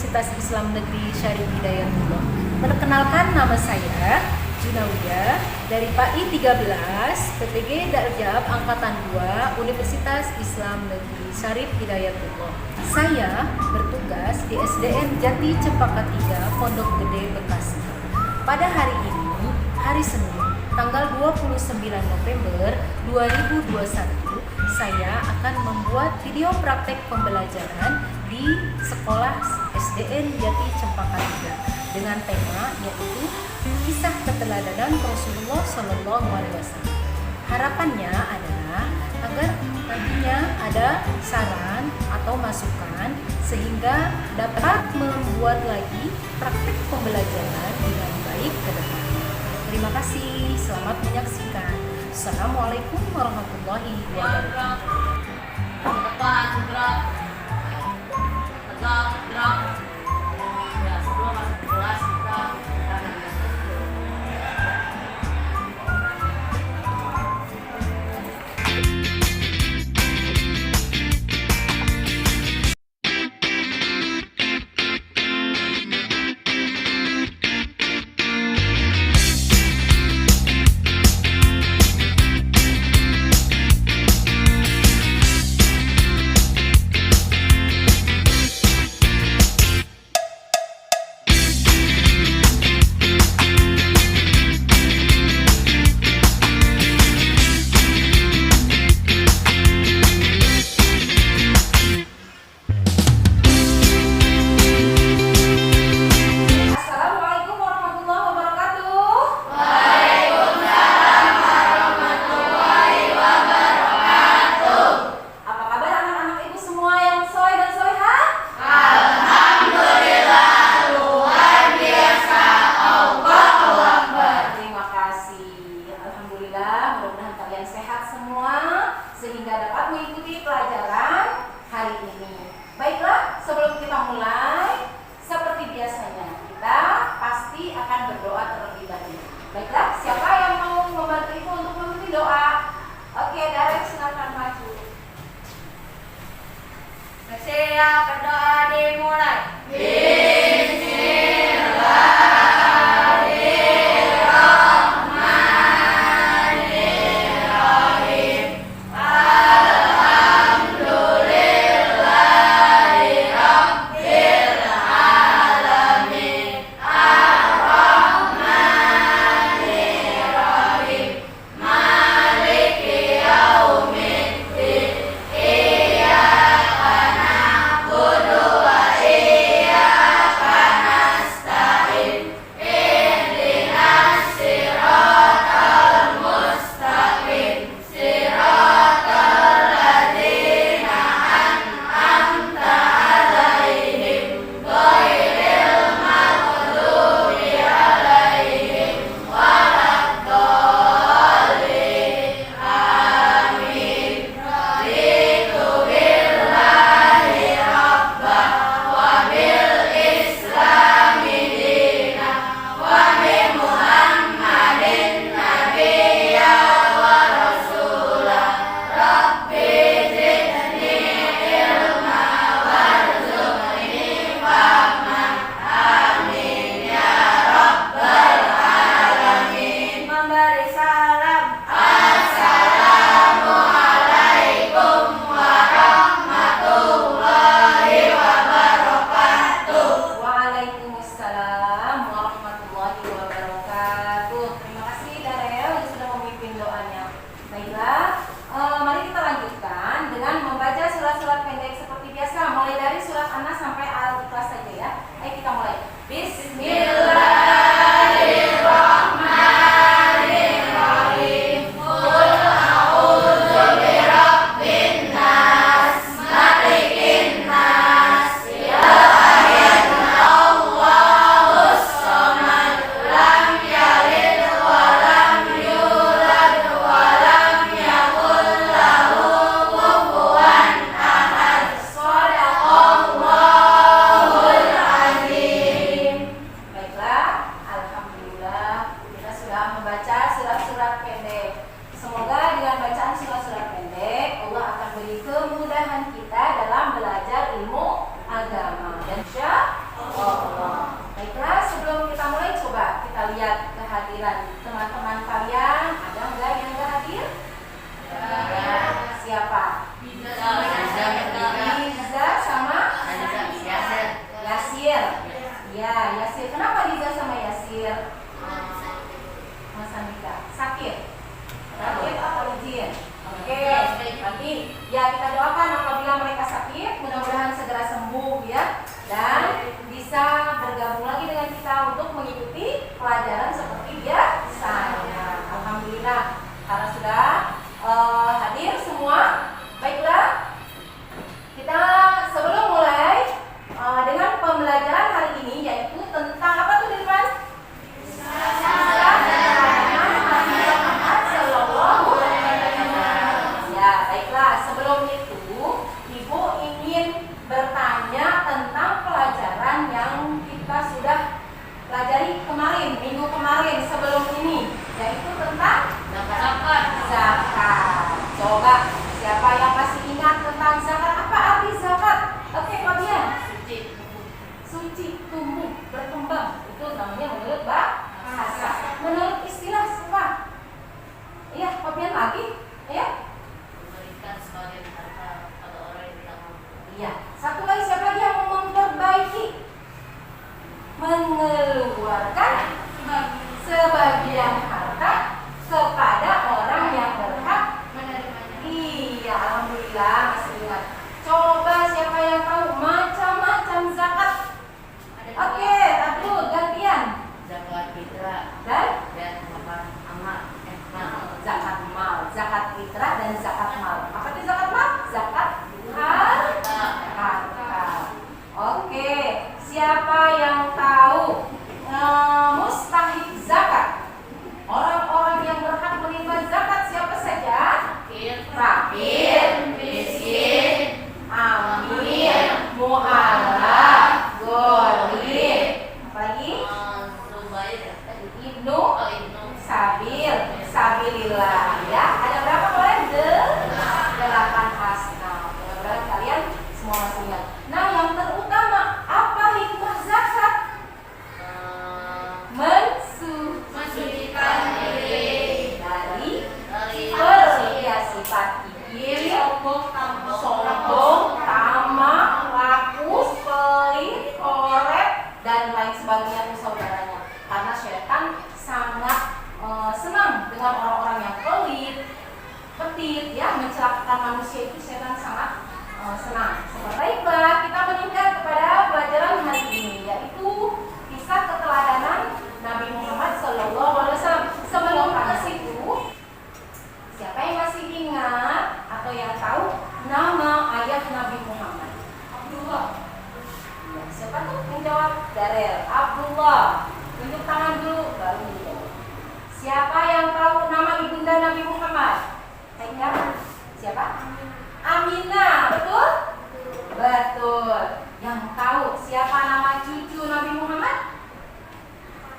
Universitas Islam Negeri Syarif Hidayatullah. Perkenalkan, nama saya Junawiyah dari PAI 13 PPG Darjab Angkatan 2 Universitas Islam Negeri Syarif Hidayatullah. Saya bertugas di SDN Jati Cempaka 3 Pondok Gede Bekasi. Pada hari ini, hari Senin, tanggal 29 November 2021, saya akan membuat video praktek pembelajaran di sekolah SDN Jati Cempaka 3 dengan tema yaitu kisah keteladanan Rasulullah SAW. Harapannya adalah agar nantinya ada saran atau masukan sehingga dapat membuat lagi praktek pembelajaran dengan baik ke depan. Terima kasih, selamat menyaksikan. Assalamualaikum warahmatullahi wabarakatuh. Ya, sebelum masuk kelas kita Coba siapa yang masih ingat tentang zakat? Apa arti zakat? Oke, Fabian. Suci, tumbuh, berkembang. Itu namanya menurut bahasa. Menurut istilah siapa? Iya, Fabian lagi. Ya. Memberikan sebagian harta pada orang yang tidak mampu. Iya. Satu lagi siapa lagi yang mau memperbaiki? Mengeluarkan sebagian harta kepada orang yang berhak menerimanya. Iya, alhamdulillah masih ingat. Coba siapa yang tahu macam-macam zakat? Oke, aku gantian. Zakat fitrah Dan dan zakat amal. zakat mal, zakat fitrah dan zakat mal. Apa itu zakat mal? Zakat harta. Oke, siapa yang tahu mustahik zakat? Orang-orang yang berhak menerima zakat siapa saja? Fakir, miskin, amil, mu'alaf, ghalib. Apalagi? Ibnu Sabil, Sabilillah. Ya, ada berapa kalian? 8 asnaf. Mudah-mudahan kalian semua masih ingat. Nah, yang terutama apa hikmah zakat? Mensucikan diri dari sifat iri, sombong, tamak, rakus, pelit, koret, dan lain sebagainya itu saudaranya. Karena syaitan sangat senang dengan orang-orang yang pelit, petit, ya, mencelakakan manusia itu syaitan sangat senang. Baiklah, kita meningkat kepada pelajaran hari ini, yaitu kisah keteladanan Nabi Muhammad SAW. Sebelum ke situ, siapa yang masih ingat atau yang tahu nama ayah Nabi Muhammad? Abdullah. Ya, siapa tuh yang jawab? Darel. Abdullah. Tunjuk tangan dulu, baru dijawab. Siapa yang tahu nama ibunda Nabi Muhammad? Saya ingat. Siapa? Aminah, betul? Betul. Yang tahu siapa nama cucu Nabi Muhammad?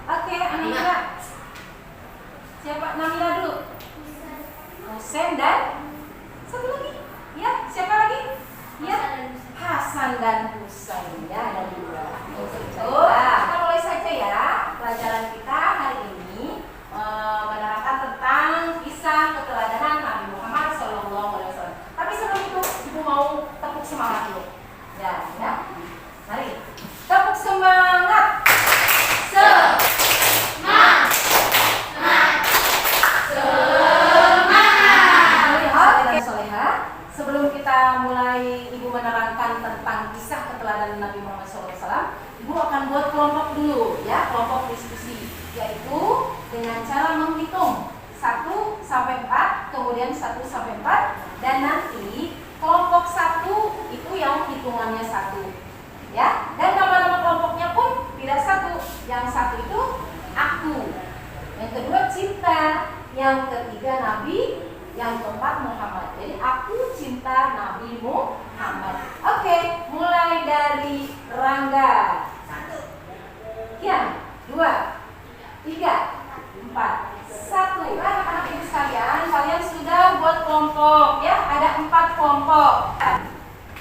Oke, Aminah. Siapa? Namira dulu. Husain dan satu lagi. Ya, siapa lagi? Ya, Hasan dan Husain. Ya, ada dua. Kita mulai saja ya pelajaran kita hari ini menerangkan tentang kisah keteladanan Nabi Muhammad SAW. Tapi sebelum itu, ibu mau tepuk semangat dulu. Ya, ya. Mari, tepuk semangat. Sebelum kita mulai ibu menerangkan tentang kisah keteladanan Nabi Muhammad SAW, ibu akan buat kelompok dulu ya, kelompok diskusi, yaitu dengan cara menghitung 1 sampai 4, kemudian 1 sampai 4, dan nanti kelompok 1 itu yang hitungannya 1 ya, dan nama-nama kelompoknya pun tidak 1. Yang 1 itu aku, yang kedua cinta, yang ketiga Nabi, yang keempat Muhammad. Jadi aku cinta Nabi Muhammad. Oke, mulai dari Rangga. 1, ya, 2, 3, 4, 1. Anak-anak ibu sekalian, kalian sudah buat kelompok ya, ada 4 kelompok.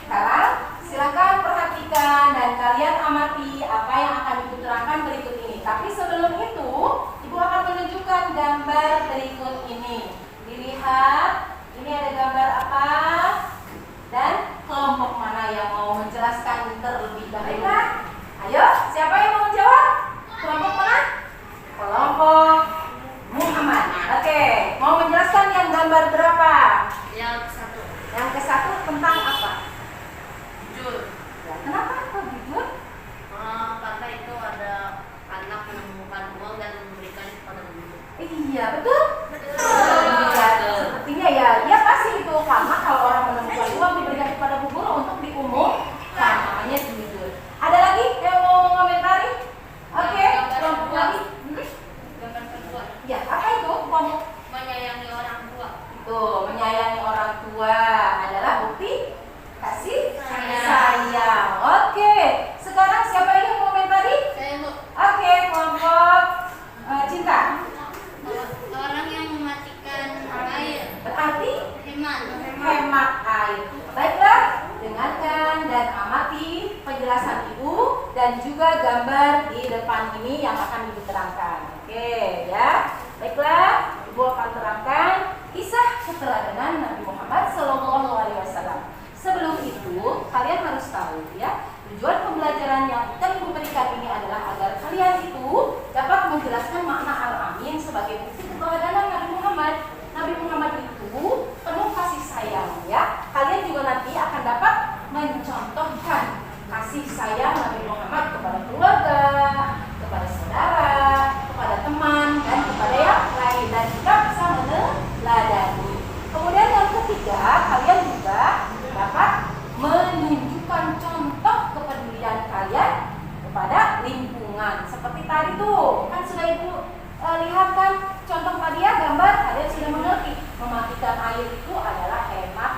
Sekarang silakan perhatikan dan kalian amati apa yang akan ibu terangkan berikut ini. Tapi sebelum itu, ibu akan menunjukkan gambar berikut ini. Dilihat, ini ada gambar apa dan kelompok mana yang mau menjelaskan terlebih dahulu. Ayo, siapa yang mau jawab? Kelompok mana? Kelompok Muhammad. Oke, mau menjelaskan yang gambar berapa? Yang satu. Yang ke 1 tentang apa? Jujur. Ya, kenapa kok jujur? Karena itu ada anak menemukan uang dan memberikannya kepada guru. Iya, betul? Sepertinya ya pasti itu, karena kalau orang menemukan uang diberikan kepada bu guru untuk diumumkan, namanya jujur. Ada Oke, ya. Baiklah, Ibu akan terangkan kisah keteladanan Nabi Muhammad SAW. Sebelum itu, kalian harus tahu ya, tujuan pembelajaran yang akan Ibu berikan ini adalah agar kalian itu dapat menjelaskan makna al-amin sebagai bukti keteladanan Nabi Muhammad. Nabi Muhammad itu penuh kasih sayang ya. Kalian juga nanti akan dapat mencontohkan kasih sayang Nabi Muhammad kepada keluarga, kepada saudara, kepada teman, dan kepada yang lain, dan juga bisa meneladani. Kemudian yang ketiga, kalian juga dapat menunjukkan contoh kepedulian kalian kepada lingkungan. Seperti tadi tuh, kan sudah Ibu lihat kan contoh tadi ya, gambar, kalian sudah mengerti. Mematikan air itu adalah hemat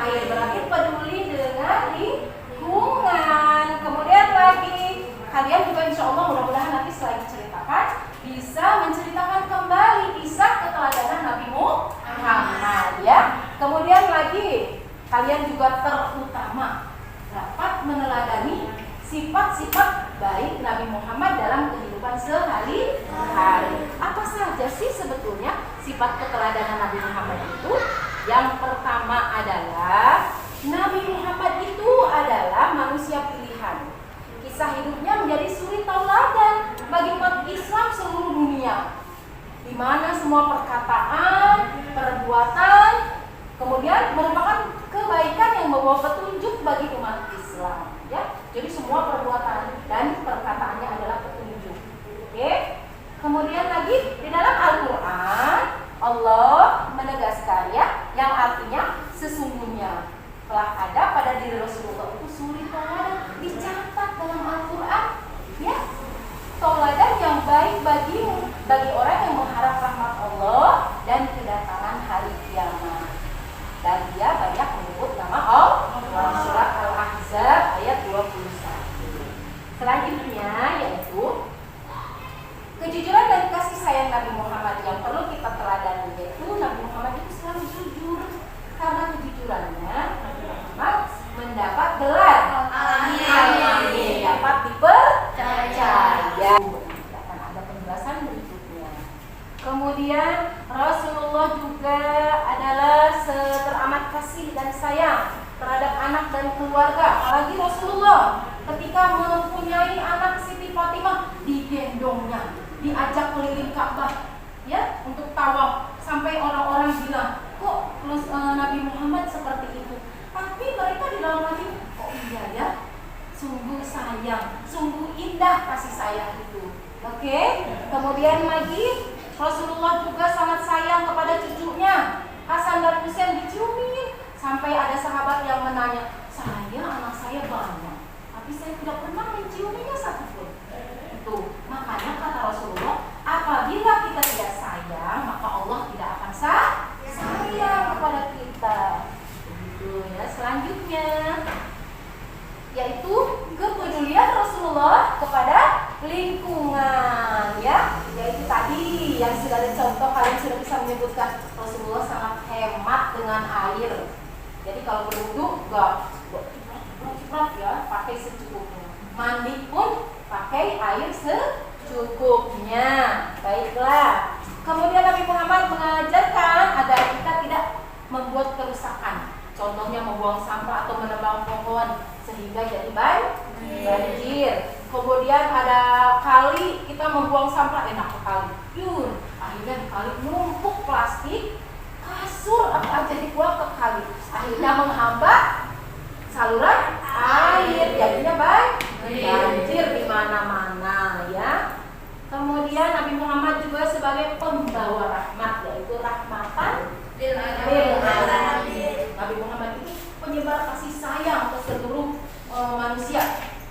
air, berarti peduli dengan lingkungan. Kemudian lagi, kalian juga insya Allah mudah-mudahan nanti setelah diceritakan bisa menceritakan kembali kisah keteladanan Nabi Muhammad ya. Kemudian lagi, kalian juga terutama dapat meneladani sifat-sifat baik Nabi Muhammad dalam kehidupan sehari-hari. Apa saja sih sebetulnya sifat keteladanan Nabi Muhammad itu? Yang pertama adalah Nabi Muhammad itu adalah manusia pilihan. Kisah hidupnya menjadi suri tauladan bagi umat Islam seluruh dunia, di mana semua perkataan, perbuatan, kemudian merupakan kebaikan yang membawa petunjuk bagi umat Islam. Ya, jadi semua perbuatan dan perkataannya adalah petunjuk. Oke. Kemudian lagi di dalam Al-Quran Allah menegaskan ya, yang artinya sesungguhnya telah ada pada diri Rasulullah itu suri tauladan, dicatat dalam Al-Quran ya, tauladan yang baik bagi orang yang mengharap rahmat Allah dan kedatangan hari kiamat. Dan dia banyak menyebut nama Allah, surat Al-Ahzab ayat 21. Selanjutnya yaitu kejujuran dan kasih sayang Nabi Muhammad yang perlu kita teladani, yaitu Nabi Muhammad itu selalu jujur. Karena kejujurannya Nabi Muhammad mendapat gelar Al-Amin, dapat dipercaya. Akan ada penjelasan berikutnya. Kemudian Rasulullah juga adalah teramat kasih dan sayang terhadap anak dan keluarga. Apalagi Rasulullah ketika mempunyai anak Siti Fatimah, digendongnya, diajak keliling Ka'bah ya untuk tawaf, sampai orang-orang bilang, kok Nabi Muhammad seperti itu? Tapi mereka di dalam hati, oh iya ya, sungguh sayang, sungguh indah kasih sayang itu. Oke. Kemudian lagi Rasulullah juga sangat sayang kepada cucunya Hasan dan Husain, diciumin. Sampai ada sahabat yang menanya, anak saya banyak, tapi saya tidak pernah menciuminya satupun. Itu makanya kata Rasulullah, apabila kita tidak sayang, maka Allah tidak akan sayang kepada kita. Begitu ya. Selanjutnya yaitu kepedulian Rasulullah kepada lingkungan ya, yaitu tadi yang sudah dicontoh, kalian sudah bisa menyebutkan Rasulullah sangat hemat dengan air. Jadi kalau berwudu gak ciprat ya, pakai secukupnya. Mandi pun pakai air secukupnya. Baiklah. Kemudian Nabi Muhammad mengajarkan agar kita tidak membuat kerusakan. Contohnya membuang sampah atau menebang pohon sehingga jadi banjir. Kemudian ada kali kita membuang sampah, enak ke kali. Akhirnya di kali numpuk plastik, kasur apa aja dibuang ke kali. Akhirnya menghambat saluran air, jadinya banjir di mana-mana ya. Kemudian Nabi Muhammad juga sebagai pembawa rahmat, yaitu rahmatan lil alamin. Nabi Muhammad itu penyebar kasih sayang ke seluruh manusia,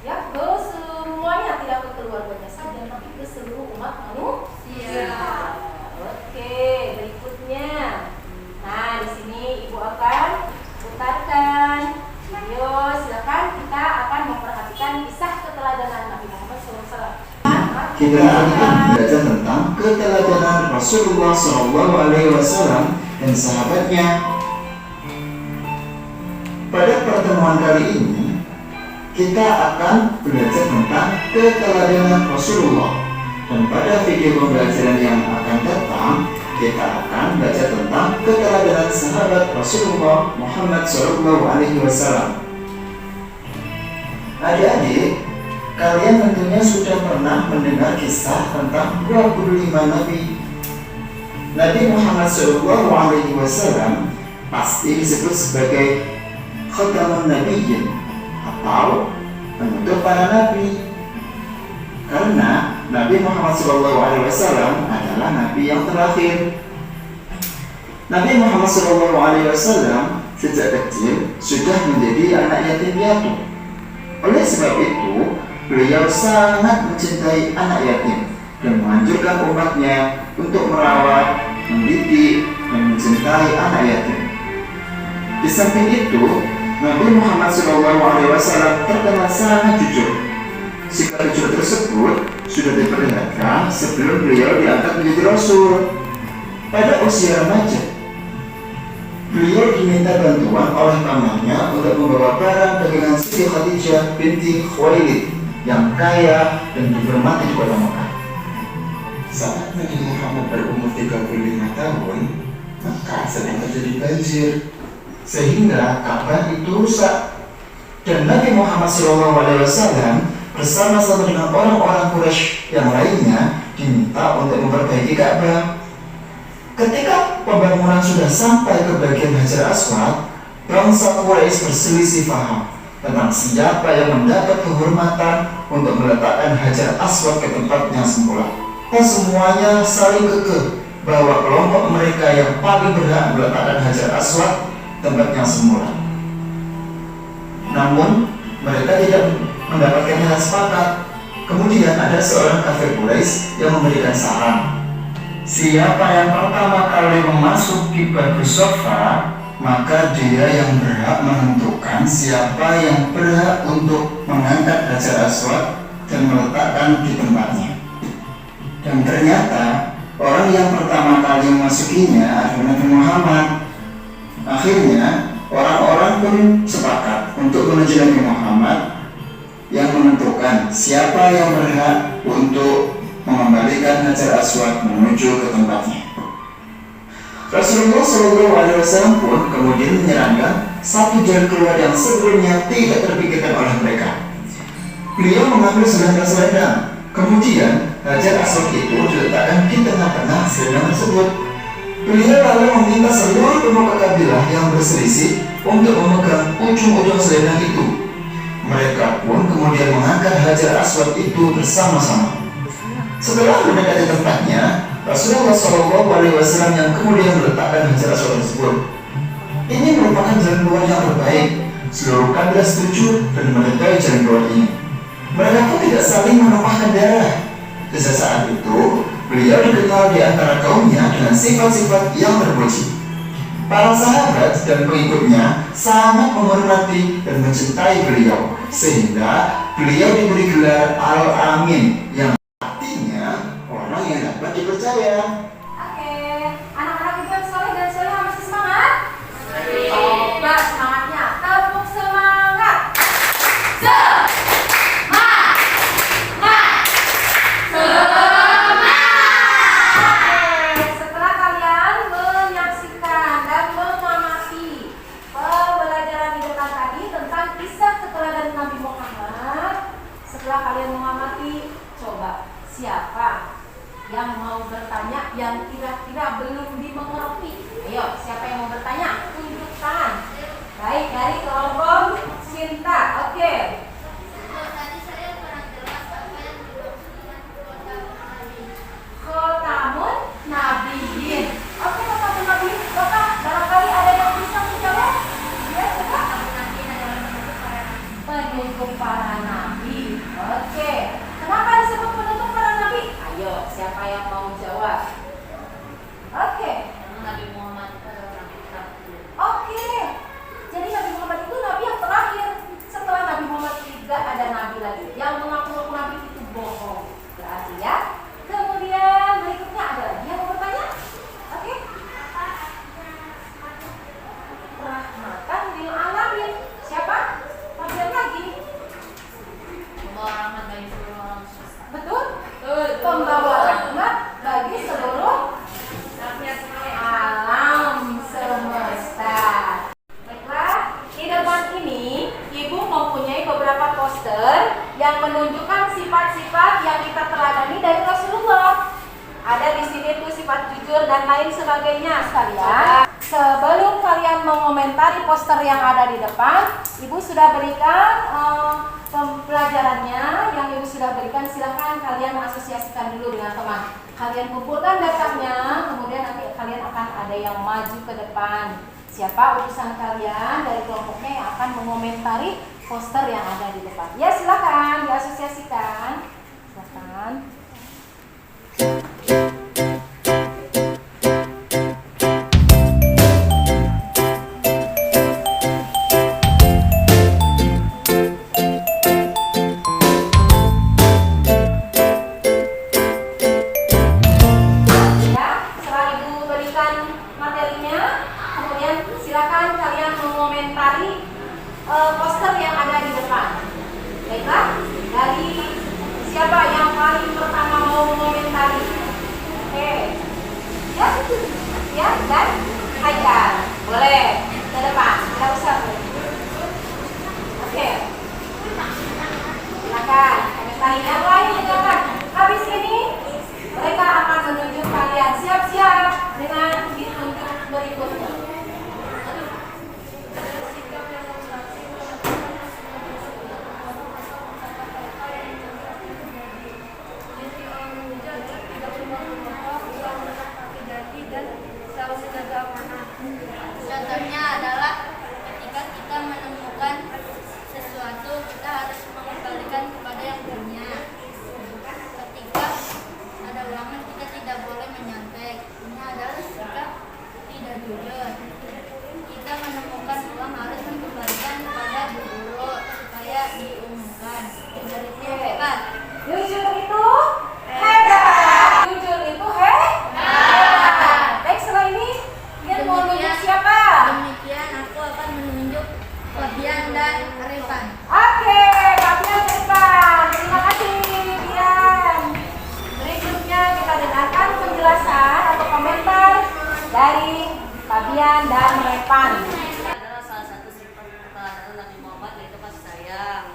ya, ke semuanya, tidak ke keluarganya saja, tapi ke seluruh umat manusia. Oke, berikutnya. Nah, di sini Ibu akan putarkan video. Silakan, kita akan memperhatikan kisah keteladanan Nabi Muhammad SAW. Kita akan belajar tentang keteladanan Rasulullah SAW dan sahabatnya. Pada pertemuan kali ini kita akan belajar tentang keteladanan Rasulullah. Dan pada video pembelajaran yang akan datang, kita akan belajar tentang keteladanan sahabat Rasulullah Muhammad SAW. Adik-adik, kalian tentunya sudah pernah mendengar kisah tentang 25 nabi. Nabi Muhammad SAW pasti disebut sebagai khatamun nabiyyin atau penutup para nabi. Karena Nabi Muhammad SAW adalah nabi yang terakhir. Nabi Muhammad SAW sejak kecil sudah menjadi anak yatim piatu. Oleh sebab itu, beliau sangat mencintai anak yatim dan menganjurkan umatnya untuk merawat, mendidik, dan mencintai anak yatim. Di samping itu, Nabi Muhammad SAW terkenal sangat jujur. Sikap jujur tersebut sudah diperlihatkan sebelum beliau diangkat menjadi Rasul. Pada usia remaja, beliau diminta bantuan oleh pamannya untuk membawa barang dagangan Siti Khadijah binti Khuwailid yang kaya dan dihormati di kota Mekah. Saat Nabi Muhammad berumur 35 tahun, Mekah sedang terjadi banjir, sehingga Ka'bah itu rusak. Dan Nabi Muhammad SAW bersama-sama dengan orang-orang Quraisy yang lainnya diminta untuk memperbaiki Ka'bah. Ketika pembangunan sudah sampai ke bagian Hajar Aswad, bangsa Quraisy berselisih paham tentang siapa yang mendapat kehormatan untuk meletakkan Hajar Aswad ke tempatnya semula. Dan semuanya saling kekeh bahwa kelompok mereka yang paling berhak meletakkan Hajar Aswad tempatnya semula. Namun mereka tidak mendapatkan hal sepakat. Kemudian ada seorang kafir Quraisy yang memberikan saran. Siapa yang pertama kali memasuki Batu Sofa, maka dia yang berhak menentukan siapa yang berhak untuk mengangkat Hajar Aswad dan meletakkan di tempatnya. Dan ternyata orang yang pertama kali memasukinya adalah Nabi Muhammad. Akhirnya orang-orang pun sepakat untuk menuju Nabi Muhammad yang menentukan siapa yang berhak untuk mengembalikan Hajar Aswad menuju ke tempatnya. Rasulullah SAW pun kemudian menyarankan satu jalan keluar yang sebelumnya tidak terpikirkan oleh mereka. Beliau mengambil selendang-selendang, kemudian Hajar Aswad itu diletakkan di tengah-tengah selendang tersebut. Beliau lalu meminta seluruh pemuka kabilah yang berselisih untuk memegang ujung-ujung selendang itu. Mereka pun kemudian mengangkat Hajar Aswad itu bersama-sama. Setelah mendekati tempatnya, Rasulullah SAW yang kemudian meletakkan Hajar Aswad tersebut. Ini merupakan jalan keluar yang terbaik. Seluruh kabilah setuju dan menyertai jalan keluar ini. Mereka pun tidak saling menumpahkan darah. Sejak saat itu, beliau dikenal di antara kaumnya dengan sifat-sifat yang terpuji. Para sahabat dan pengikutnya sangat menghormati dan mencintai beliau, sehingga beliau diberi gelar Al-Amin yang artinya orang yang dapat dipercaya. Oke, anak-anak ibu yang soleh dan soleh masih semangat? Coba semangatnya, tepuk semangat. Setelah kalian menyaksikan dan mengamati pembelajaran di depan tadi tentang kisah keteladanan Nabi Muhammad, setelah kalian mengamati, coba siapa yang mau bertanya yang kira-kira belum dimengerti? Ayo, siapa yang mau bertanya? Tunjuk tangan. Baik, dari kelompok Sinta. Oke. Tadi saya kurang jelas apa yang dimaksud dengan Khotamun Nabiyyin. Oke, Khotamun Nabiyyin. Bapak, barangkali ada yang bisa menjawab? Ya, coba. Penutup para nabi. Oke. Kenapa disebut penutup para nabi? Ayo, siapa yang mau jawab? Oke. Nabi Muhammad itu adalah nabi terakhir. Oke. Jadi Nabi Muhammad itu nabi yang terakhir. Setelah Nabi Muhammad jujur, dan lain sebagainya sekalian. Sebelum kalian mengomentari poster yang ada di depan, Ibu sudah berikan pembelajarannya. Yang Ibu sudah berikan, silahkan kalian asosiasikan dulu dengan teman. Kalian kumpulkan datanya, kemudian nanti kalian akan ada yang maju ke depan. Siapa utusan kalian dari kelompoknya yang akan mengomentari poster yang ada di depan? Ya, silahkan diasosiasikan. Silahkan. Silakan kalian mengomentari poster yang ada di depan. Baiklah, dari siapa yang paling pertama mau mengomentari? Oke, ya, dan Haikal, boleh ke depan, tidak usah. Oke, silakan komentari. Yang lain silakan. Habis ini mereka akan menunjuk kalian. Siap-siap dengan ditunjuk berikutnya. Contohnya adalah ketika kita menemukan sesuatu, kita harus mengembalikan kepada yang punya. Ketika ada ulangan, kita tidak boleh menyontek. Ini adalah sikap tidak jujur. Kita menemukan uang harus mengembalikan kepada guru supaya diumumkan. Jujur itu hebat. Jujur itu hebat. Jujur itu hebat. Baik, setelah ini kalian mau nunjuk siapa? Demikian aku akan menunjuk Fabian dan Revan. Oke, Fabian depan. Terima kasih, Fabian. Berikutnya kita dengarkan penjelasan atau komentar dari Fabian dan Revan. Adalah salah satu sifat keteladanan Nabi Muhammad, yaitu kasih sayang.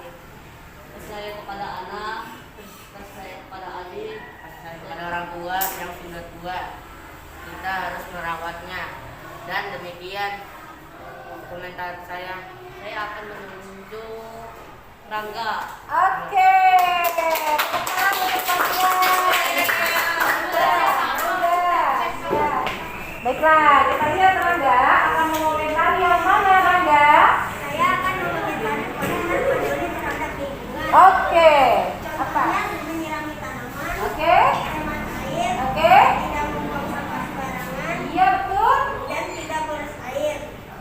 Kasih sayang kepada anak, kasih sayang kepada adik, kasih sayang kepada orang tua yang sudah tua. Kita harus merawatnya. Dan demikian komentar saya akan menunjuk Rangga. Oke, tepuk tangan untuk Fabian. Baiklah, kita lihat Rangga akan mengomentari yang mana, Rangga? Saya akan mengomentari komentar peduli terhadap lingkungan. Oke, apa? Contohnya menyirami tanaman, Oke, hemat air, oke. tidak membuang sampah sembarangan, Iya, betul. dan tidak boros air.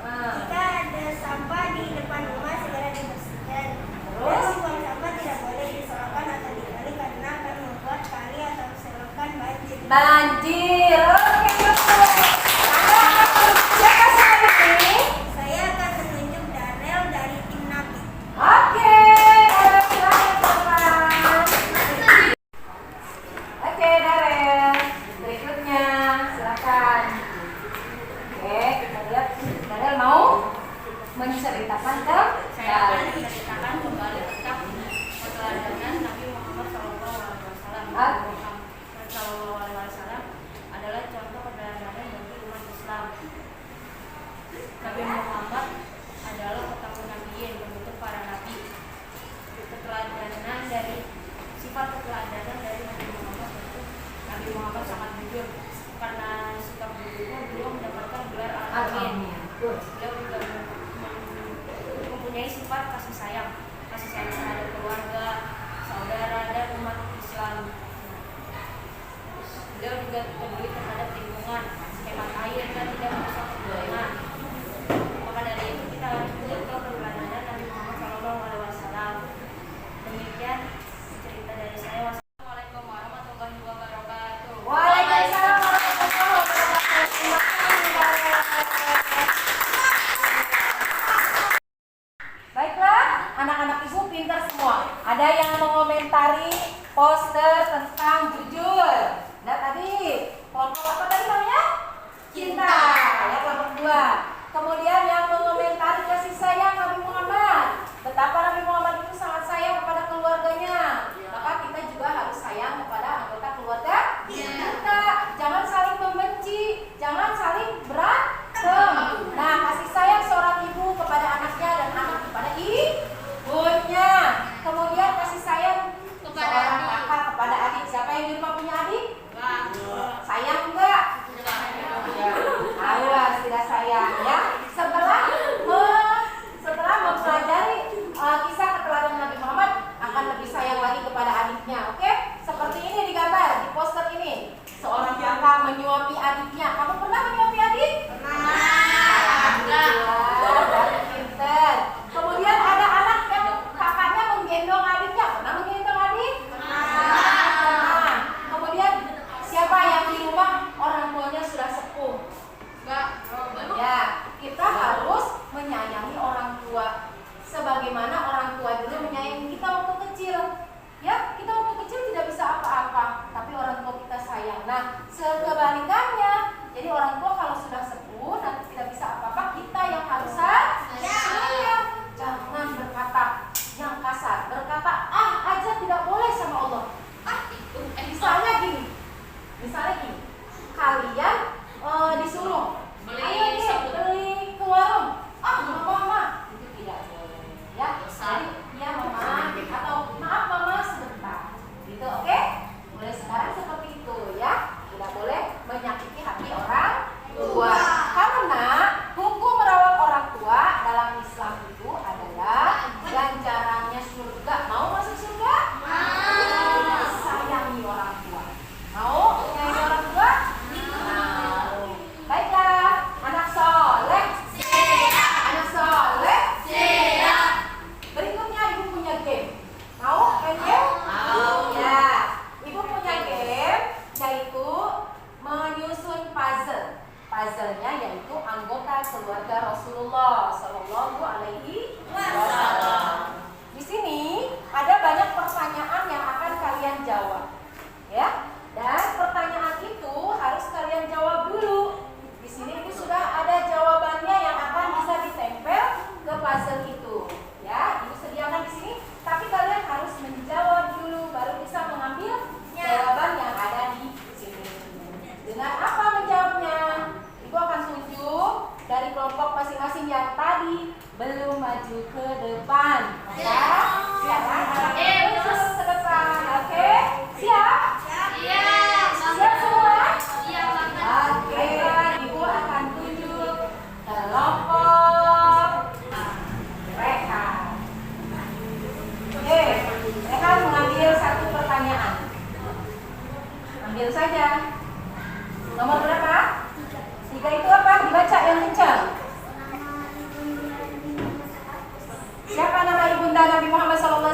Nah, Jika ada sampah di depan rumah, segera dibersihkan. Dan Terus? buang sampah tidak boleh diselokan atau dikali karena akan membuat kali atau selokan banjir. banjir. Oke, betul. Anda akan menunjuk siapa sekali ini? Saya akan menunjuk Darel dari tim Nabi. Oke, silakan teman. Oke, Darel. Berikutnya, silakan. Oke, kita lihat. Darel mau menceritakan ke Saya akan menceritakan kembali tentang keteladanan Nabi Muhammad SAW. Nabi Muhammad SAW adalah contoh keteladanan bagi umat Islam. Nabi Muhammad adalah katamu nabiyin, penutup para nabi. Keteladanan dari sifat keteladanan dari Nabi Muhammad itu Nabi Muhammad sangat jujur. Karena sikap jujurnya beliau mendapatkan gelar al-amin. Beliau juga mempunyai sifat kasih sayang terhadap keluarga, saudara, dan umat Islam. Beliau juga peduli terhadap lingkungan, hemat air, dan tidak merusak lingkungan. Maka dari itu kita harus menjaga keteladanan Nabi Muhammad SAW. Demikian cerita dari saya. Wassalamualaikum warahmatullahi wabarakatuh. Waalaikumsalam warahmatullahi wabarakatuh. Baiklah, anak-anak ibu pintar semua. Ada yang mengomentari poster tentang jujur. Nah tadi, kelompok apa tadi namanya? Cinta. Ya, kelompok 2. Kemudian yang mengomentari kasih sayang. sekebalikannya. Jadi orang tua kalau sudah sepuh dan tidak bisa apa-apa, kita yang harus sayang. Jangan berkata yang kasar, berkata aja tidak boleh sama Allah. Itu misalnya gini, kalian disuruh beli ke warung, mama itu tidak boleh, ya. Jadi ya mama, atau maaf mama sebentar, gitu, oke? Mulai sekarang seperti itu, ya. Tidak boleh menyakiti hati orang tua, karena hukum merawat orang tua dalam Islam itu adalah ganjarannya surga. Mau masuk surga? Sayangi orang tua. Mau menyayangi orang tua? Mau. Baiklah, anak soleh. Anak soleh. Berikutnya ibu punya game. Mau main game? Mau. Ya, ibu punya game yaitu menyusun puzzle. Puzzle-nya yaitu anggota keluarga Rasulullah Shallallahu Alaihi Wasallam. Di sini ada banyak pertanyaan yang akan kalian jawab, ya. Dan pertanyaan itu harus kalian jawab dulu. Di sini itu sudah ada jawabannya yang akan bisa ditempel ke puzzle itu, ya. Ibu sediakan di sini, tapi kalian harus menjawab dulu baru bisa mengambil jawaban yang ada di sini. Dengan apa menjawabnya? Ibu akan tunjuk dari kelompok masing-masing yang tadi belum maju ke depan. Maka silakan anak-anak maju ke depan. Oke? Siap? Siap semua? Oke, ibu akan tunjuk kelompok mereka. Oke, mereka mengambil satu pertanyaan. Ambil saja. Nomor berapa? 3 itu apa? Dibaca yang kencang. Siapa nama ibunda Nabi Muhammad SAW?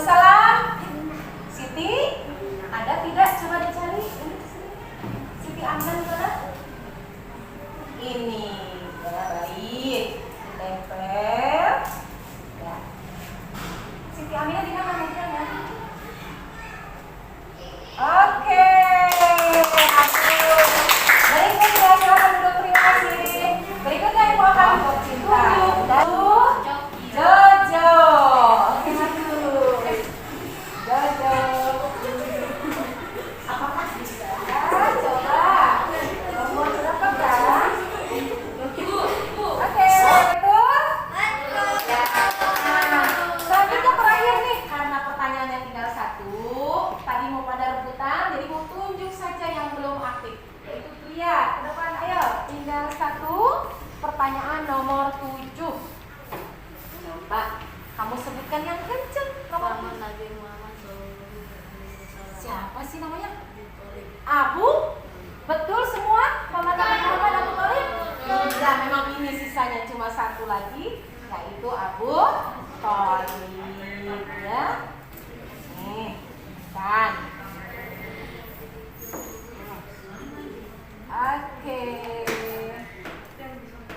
Siti? Ada tidak? Coba dicari. Siti Aminah di mana? Ini. Ya, baik. Ditempel. Ya. Siti Aminah di mana mobilnya? Oke. Berikutnya silakan duduk, terima kasih. Berikutnya ibu akan tunjuk Jojo. Apakah bisa? Coba. Nomor berapa kan? Oke, betul? Ya. Selanjutnya terakhir nih, karena pertanyaannya tinggal 1. Tadi mau pada rebutan, jadi mau tunjuk saja yang belum aktif. Yaitu Pria, ke depan ayo. Tinggal 1. Pertanyaan nomor 7. Coba kamu sebutkan yang kenceng. Nomor Nabi Muhammad SAW. siapa sih namanya? Abu? Betul semua? Paman Nabi Muhammad Abu Thalib? Ya, memang ini sisanya cuma 1 lagi, yaitu Abu Thalib, ya. Nih, kan. Oke.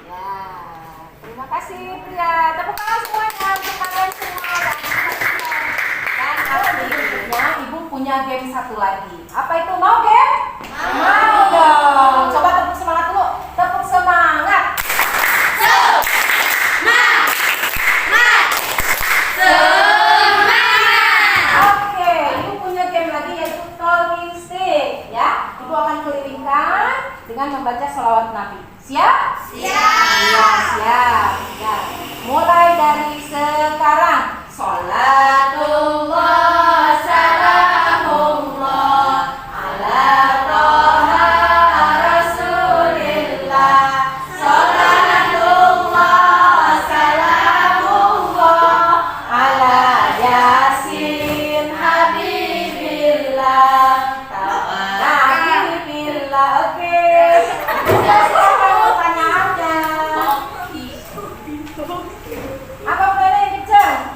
Ya, terima kasih Pria. Tepuk tangan semuanya untuk kalian semua. Dan berikutnya ibu punya game 1 lagi. Apa itu? Mau game? Mau dong. Coba tepuk semangat dulu. Tepuk semangat. Oke, ibu punya game lagi yaitu talking stick, ya. Ibu akan kelilingkan dengan membaca shalawat Nabi. Siap? Siap. Ya, siap. Ya. Mulai dari sekarang. Sholatullah salamullah ala toha rasulillah. Sholatullah salamullah ala yasin habibillah. Habibillah. Oke. Sudah siapa pertanyaannya? Apa pertanyaan yang kencang?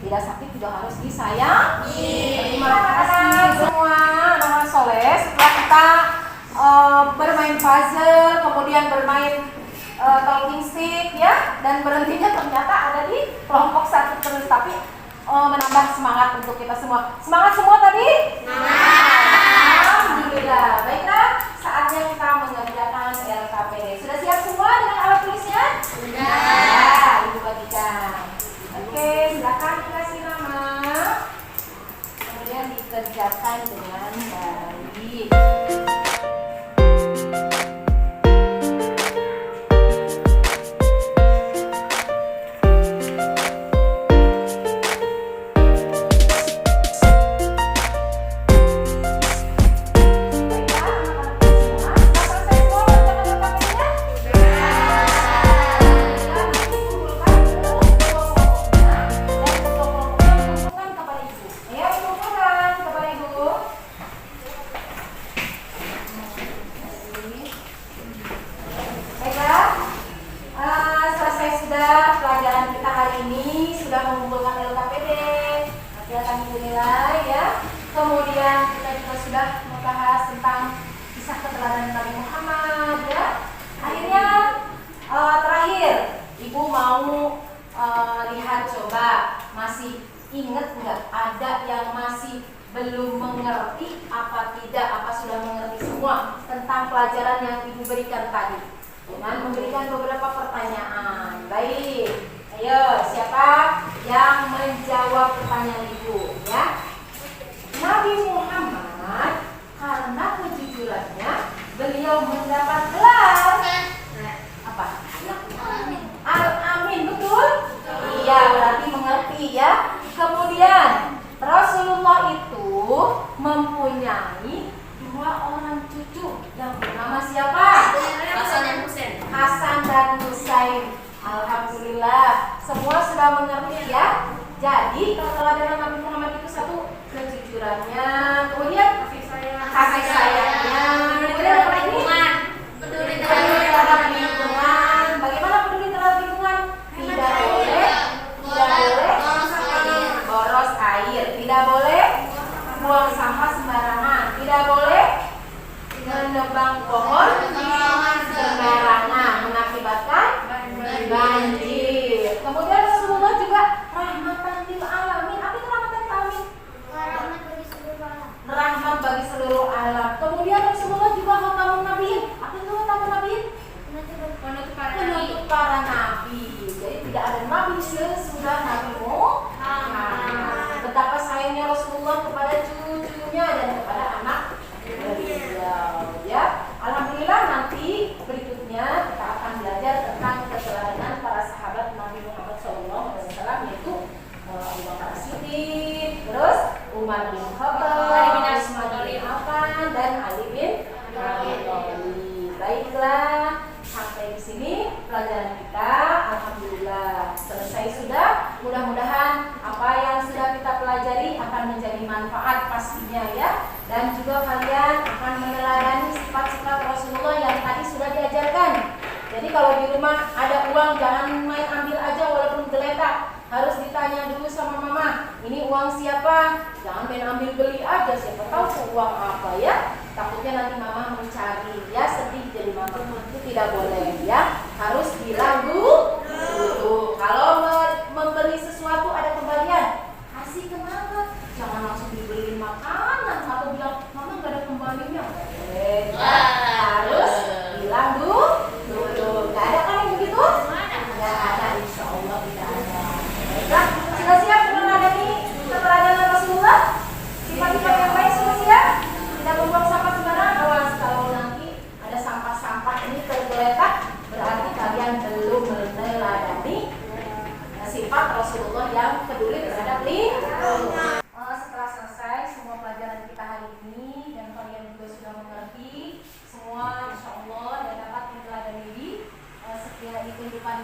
tidak sakit juga harus disayangi. Terima kasih semua anak-anak soleh. Setelah kita bermain puzzle, kemudian bermain talking stick ya, dan berhentinya ternyata ada di kelompok 1 terus, tapi menambah semangat untuk kita semua. Semangat semua tadi? Alhamdulillah. Baiklah, saatnya kita mengerjakan LKPD. Sudah siap semua dengan alat tulisnya? Sudah. Ibu bagikan. Oke, silakan dikasih nama. Kemudian dikerjakan dengan baik. Kemudian kita juga sudah membahas tentang kisah keteladanan Nabi Muhammad ya. Akhirnya terakhir Ibu mau lihat coba, masih ingat nggak ada yang masih belum mengerti apa tidak, apa sudah mengerti semua tentang pelajaran yang Ibu berikan tadi dengan memberikan beberapa pertanyaan. Baik, ayo siapa yang menjawab pertanyaan Ibu ya? Nabi Muhammad karena kejujurannya beliau mendapat gelar apa? Al-Amin, betul? Iya, berarti mengerti ya. Kemudian Rasulullah itu mempunyai 2 orang cucu yang bernama siapa? Hasan dan Husain. Hasan dan Husain. Alhamdulillah, semua sudah mengerti ya. Jadi keteladanan Nabi Muhammad itu 1, kejujurannya, kemudian kasih sayangnya, kemudian apa lagi? Peduli terhadap lingkungan. Bagaimana peduli terhadap lingkungan? Tidak boleh boros air, tidak boleh buang sampah sembarangan, tidak boleh menebang pohon sembarangan mengakibatkan banjir. Kemudian Rasulullah juga rahmatan lil alamin. Apa itu rahmatan lil alamin? Rahmat bagi seluruh alam. Kemudian Rasulullah juga khatamun nabiyin. Apa itu khatamun nabiyin? Penutup para nabi. Jadi tidak ada nabi sesudah Nabi Muhammad. Betapa sayangnya Rasulullah kepada cucunya dan kepada anak beliau. Ya, alhamdulillah nanti berikutnya kita akan belajar tentang keteladanan para sahabat Nabi Muhammad SAW, yaitu Abu Bakar Siddiq, terus Umar bin Khattab, Utsman bin Affan, dan Ali bin Abi Thalib. Baiklah, sampai di sini pelajaran kita. Alhamdulillah selesai sudah. Mudah-mudahan apa yang sudah kita pelajari akan menjadi manfaat pastinya ya. Dan juga kalian akan meneladani sifat-sifat Rasulullah yang tadi sudah diajarkan. Jadi kalau di rumah ada uang, jangan main ambil aja walaupun geletak. Harus ditanya dulu sama mama, ini uang siapa? Jangan main ambil beli aja, siapa tahu itu uang apa ya. Takutnya nanti mama mencari ya, sedih jadi mama. Itu tidak boleh ya. Harus bilang dulu. Kalau membeli sesuatu ada kembalian, kasih ke mama. Jangan langsung dibeliin makanan atau bilang mama gak ada kembalinya. Harus bilang dulu. Gak ada kan yang begitu? Gak ada, insya Allah tidak ada. Baiklah, sudah siap menghadapi keteladanan Rasulullah? Sifat-sifat yang baik sudah siap? Tidak membuang sampah sembarangan. Awas kalau nanti ada sampah-sampah ini tergeletak, berarti kalian belum meneladani sifat Rasulullah yang peduli terhadap lingkungan. Setelah selesai semua pelajaran kita hari ini dan kalian juga sudah mengerti semua, insya Allah dan dapat meneladani di setiap kehidupan